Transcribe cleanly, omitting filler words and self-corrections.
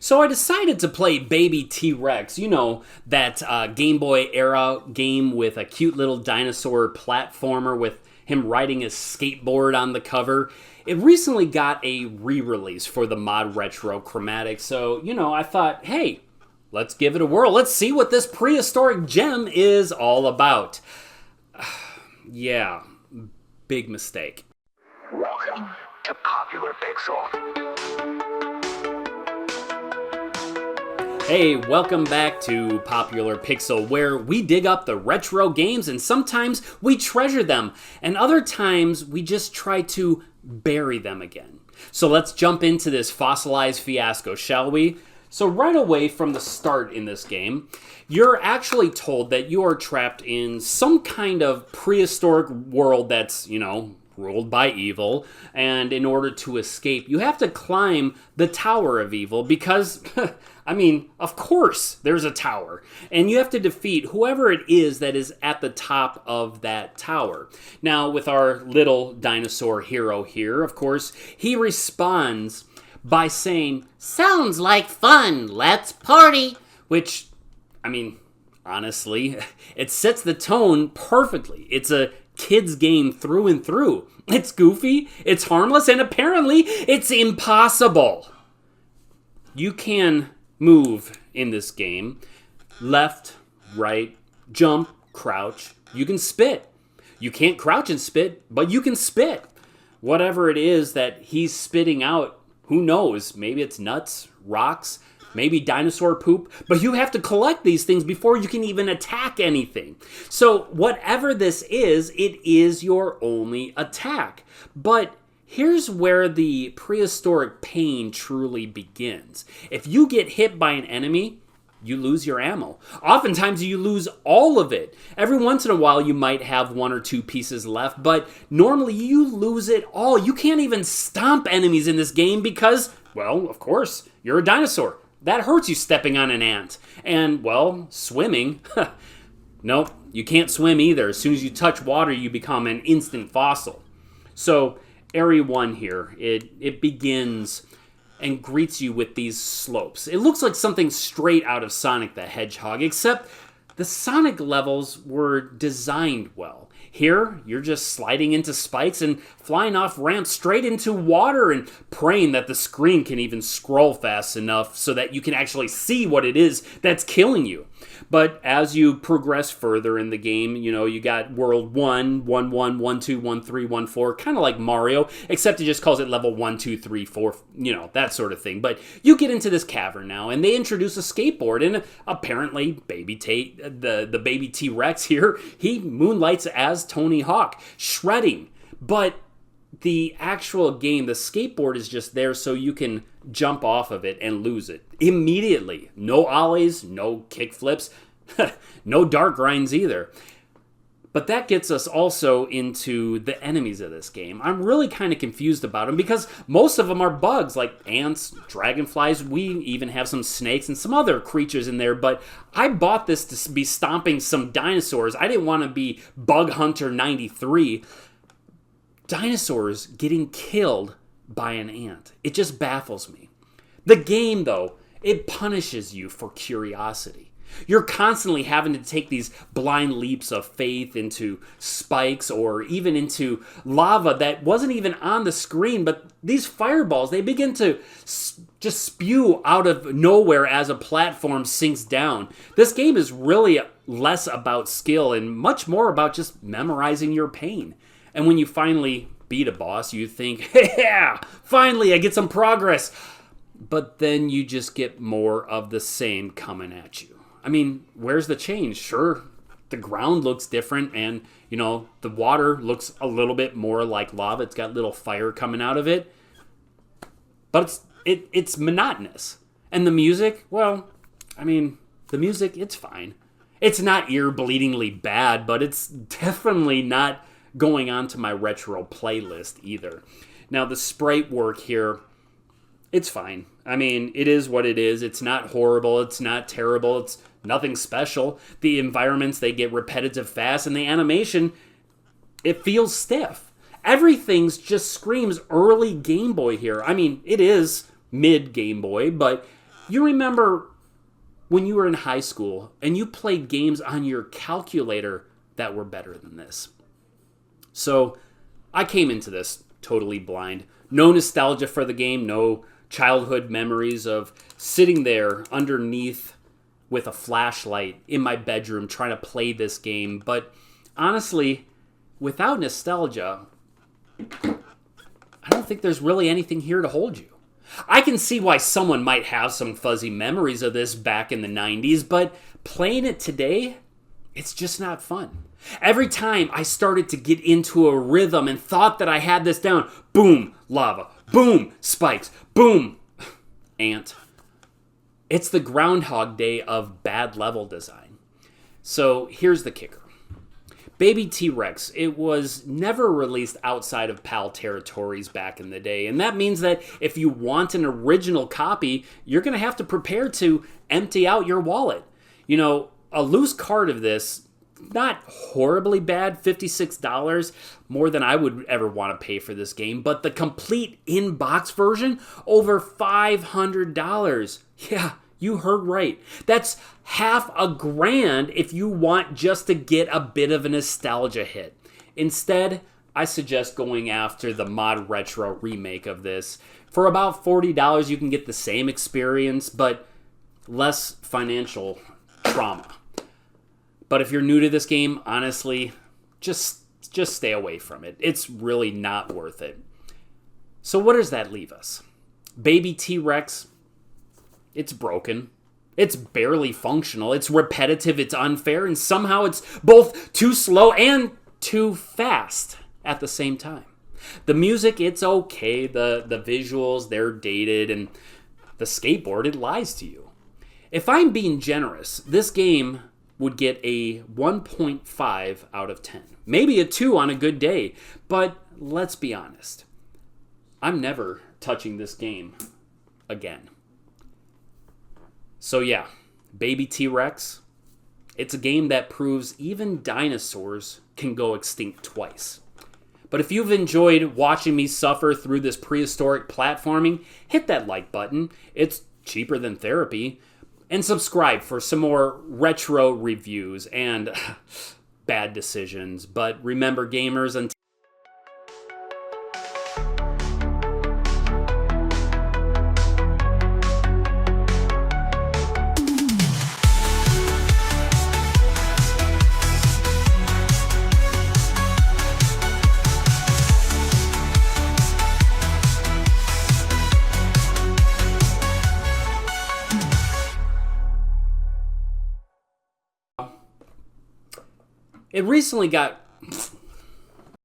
So I decided to play Baby T-Rex, you know, that Game Boy era game with a cute little dinosaur platformer with him riding his skateboard on the cover. It recently got a re-release for the Mod Retro Chromatic, so, you know, I thought, hey, let's give it a whirl. Let's see what this prehistoric gem is all about. Yeah, big mistake. Welcome to Popular Pixel. Hey, welcome back to Popular Pixel, where we dig up the retro games and sometimes we treasure them, and other times we just try to bury them again. So let's jump into this fossilized fiasco, shall we? So right away from the start in this game, you're actually told that you are trapped in some kind of prehistoric world that's, you know, ruled by evil, and in order to escape, you have to climb the Tower of Evil because, I mean, of course there's a tower, and you have to defeat whoever it is that is at the top of that tower. Now, with our little dinosaur hero here, of course, he responds by saying, "Sounds like fun, let's party," which, I mean, honestly, it sets the tone perfectly. It's a kid's game through and through. It's goofy, it's harmless, and apparently it's impossible. You can move in this game. Left, right, jump, crouch. You can spit. You can't crouch and spit, but you can spit. Whatever it is that he's spitting out, who knows? Maybe it's nuts, rocks, maybe dinosaur poop, but you have to collect these things before you can even attack anything. So whatever this is, it is your only attack. But here's where the prehistoric pain truly begins. If you get hit by an enemy, you lose your ammo. Oftentimes you lose all of it. Every once in a while you might have one or two pieces left, but normally you lose it all. You can't even stomp enemies in this game because, well, of course, you're a dinosaur. That hurts you stepping on an ant. And, well, swimming, nope, you can't swim either. As soon as you touch water, you become an instant fossil. So, Area 1 here, it begins and greets you with these slopes. It looks like something straight out of Sonic the Hedgehog, except the Sonic levels were designed well. Here, you're just sliding into spikes and flying off ramps straight into water and praying that the screen can even scroll fast enough so that you can actually see what it is that's killing you. But as you progress further in the game, you know, you got World 1, 1, 1, 1, 2, 1, 3, 1, 4, kind of like Mario, except it just calls it level 1, 2, 3, 4, you know, that sort of thing. But you get into this cavern now, and they introduce a skateboard, and apparently the baby T-Rex here, he moonlights as Tony Hawk, shredding. But the actual game, the skateboard is just there so you can jump off of it and lose it immediately. No ollies, no kick flips, no dark grinds either. But that gets us also into the enemies of this game. I'm really kind of confused about them because most of them are bugs like ants, dragonflies. We even have some snakes and some other creatures in there. But I bought this to be stomping some dinosaurs. I didn't want to be Bug Hunter 93. Dinosaurs getting killed by an ant. It just baffles me. The game, though, it punishes you for curiosity. You're constantly having to take these blind leaps of faith into spikes or even into lava that wasn't even on the screen, but these fireballs, they begin to just spew out of nowhere as a platform sinks down. This game is really less about skill and much more about just memorizing your pain. And when you finally beat a boss, you think, yeah, finally I get some progress. But then you just get more of the same coming at you. I mean, where's the change? Sure, the ground looks different and, you know, the water looks a little bit more like lava. It's got little fire coming out of it. But it's monotonous. And the music, well, I mean, the music, it's fine. It's not ear-bleedingly bad, but it's definitely not going on to my retro playlist either. Now, the sprite work here, it's fine. I mean, it is what it is. It's not horrible. It's not terrible. It's nothing special. The environments, they get repetitive fast, and the animation, it feels stiff. Everything's just screams early Game Boy here. I mean, it is mid Game Boy, but You remember when you were in high school and you played games on your calculator that were better than this. So I came into this totally blind. No nostalgia for the game, no childhood memories of sitting there underneath with a flashlight in my bedroom trying to play this game. But honestly, without nostalgia, I don't think there's really anything here to hold you. I can see why someone might have some fuzzy memories of this back in the 90s, but playing it today, it's just not fun. Every time I started to get into a rhythm and thought that I had this down, boom, lava, boom, spikes, boom, ant. It's the Groundhog Day of bad level design. So here's the kicker. Baby T-Rex, it was never released outside of PAL territories back in the day. And that means that if you want an original copy, you're going to have to prepare to empty out your wallet. You know, a loose card of this, not horribly bad, $56, more than I would ever want to pay for this game. But the complete in-box version, over $500. Yeah, you heard right. That's $500 if you want just to get a bit of a nostalgia hit. Instead, I suggest going after the Mod Retro remake of this. For about $40, you can get the same experience, but less financial trauma. But if you're new to this game, honestly, just stay away from it. It's really not worth it. So what does that leave us? Baby T-Rex, it's broken. It's barely functional. It's repetitive. It's unfair. And somehow it's both too slow and too fast at the same time. The music, it's okay. The visuals, they're dated. And the skateboard, it lies to you. If I'm being generous, this game would get a 1.5 out of 10. Maybe a 2 on a good day. But let's be honest. I'm never touching this game again. So yeah, Baby T-Rex, it's a game that proves even dinosaurs can go extinct twice. But if you've enjoyed watching me suffer through this prehistoric platforming, hit that like button. It's cheaper than therapy. And subscribe for some more retro reviews and bad decisions. But remember, gamers, until it recently got